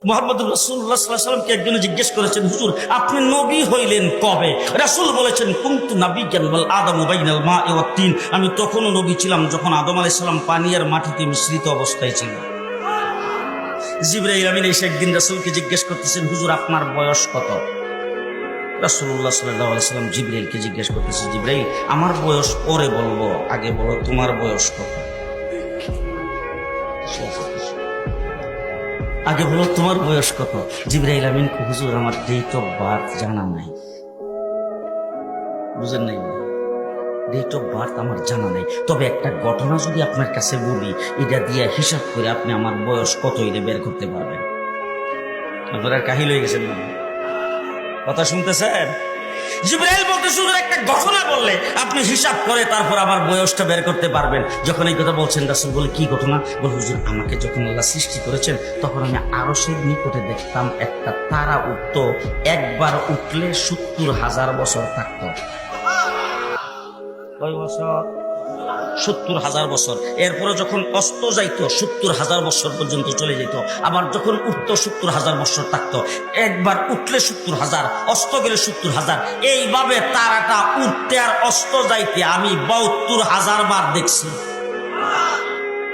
মুহাম্মদুর রাসূলুল্লাহ সাল্লাল্লাহু আলাইহি ওয়াসাল্লামকে একজনে জিজ্ঞেস করেছেন, হুজুর আপনি নবী হইলেন কবে? রাসূল বলেছেন, কুনতু নাবিয়্যান ওয়াল আদামু বাইনাল মা'i ওয়াত তিন। আমি তখনও নবী ছিলাম যখন আদম আলাইহিস সালাম পানি আর মাটিতে মিশ্রিত অবস্থায় ছিল। জিবরাইল আমিন এসে একদিন রাসূলকে জিজ্ঞেস করতেছেন, হুজুর আপনার বয়স কত? রাসূলুল্লাহ সাল্লাল্লাহু আলাইহি ওয়াসাল্লাম জিবরাইলকে জিজ্ঞেস করতেছে, জিবরাইল আমার বয়স পরে বলবো, আগে বলো তোমার বয়স কত? আগে বলো তোমার বয়স কত? জিবরাইল আমিন, হুজুর আমার ডেট অফ বার্থ জানা নাই। বুঝেন নাই? ডেট অফ বার্থ আমার জানা নাই, তবে একটা ঘটনা যদি আপনার কাছে বলি, এটা দিয়ে হিসাব করে আপনি আমার বয়স কত এটা বের করতে পারবেন। আপনারা কাহিল হয়ে গেছেন না? কথা শুনতেছেন? জিবরাইল বলতে শুধু একটা ঘটনা বললে আপনি হিসাব করে তারপর আমার বয়সটা বের করতে পারবেন। যখন এই কথা বলছেন, রাসূল বলে কি ঘটনা? বল হুজুর আমাকে যখন আল্লাহ সৃষ্টি করেছেন তখন আমি আরশের নিকটে দেখতাম একটা তারা উঠতো, একবার উঠলে ৭০,০০০ বছর থাকতো। কয় বছর? ৭০,০০০ বছর। এরপরে যখন অস্ত যাইতো ৭০,০০০ বছর পর্যন্ত চলে যেত, আবার যখন উঠতো ৭০,০০০ বছর থাকতো। একবার উঠলে ৭০,০০০, অস্ত গেলে ৭০,০০০। এইভাবে তারাটা উঠতে আর অস্ত যাইতে আমি ৭২,০০০ বার দেখছি।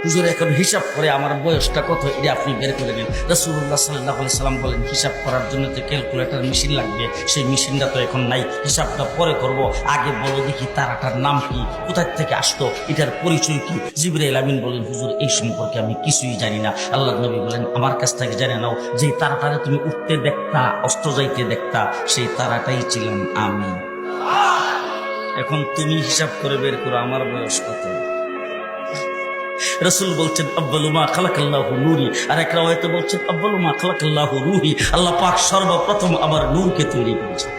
হুজুর এখন হিসাব করে আমার বয়সটা কত এটা আপনি বের করে নেন। রাসূলুল্লাহ সাল্লাল্লাহু আলাইহি সাল্লাম বলেন, হিসাব করার জন্য তো ক্যালকুলেটর মেশিন লাগবে, সেই মেশিনটা তো এখন নাই, হিসাবটা পরে করব। আগে বলো দেখি তারাটার নাম কি, কোথায় থেকে আসতো, এটার পরিচয় কি? জিবরাইল আমিন বলেন, হুজুর এই সম্পর্কে আমি কিছুই জানি না। আল্লাহর নবী বলেন, আমার কাছ থেকে জেনে নাও, যে তারাটারে তুমি উঠতে দেখতা, অস্ত যাইতে দেখতা, সেই তারাটাই ছিলাম আমি। এখন তুমি হিসাব করে বের করো আমার বয়স কত। রাসূল বলছেন, আব্বালু মা খালাকাল্লাহু নূরি। আর এক রাওয়ায়াতে বলছেন, আব্বালু মা খালাকাল্লাহু রূহি। আল্লাহ পাক সর্বপ্রথম আমার নূরকে তৈরি করেছেন।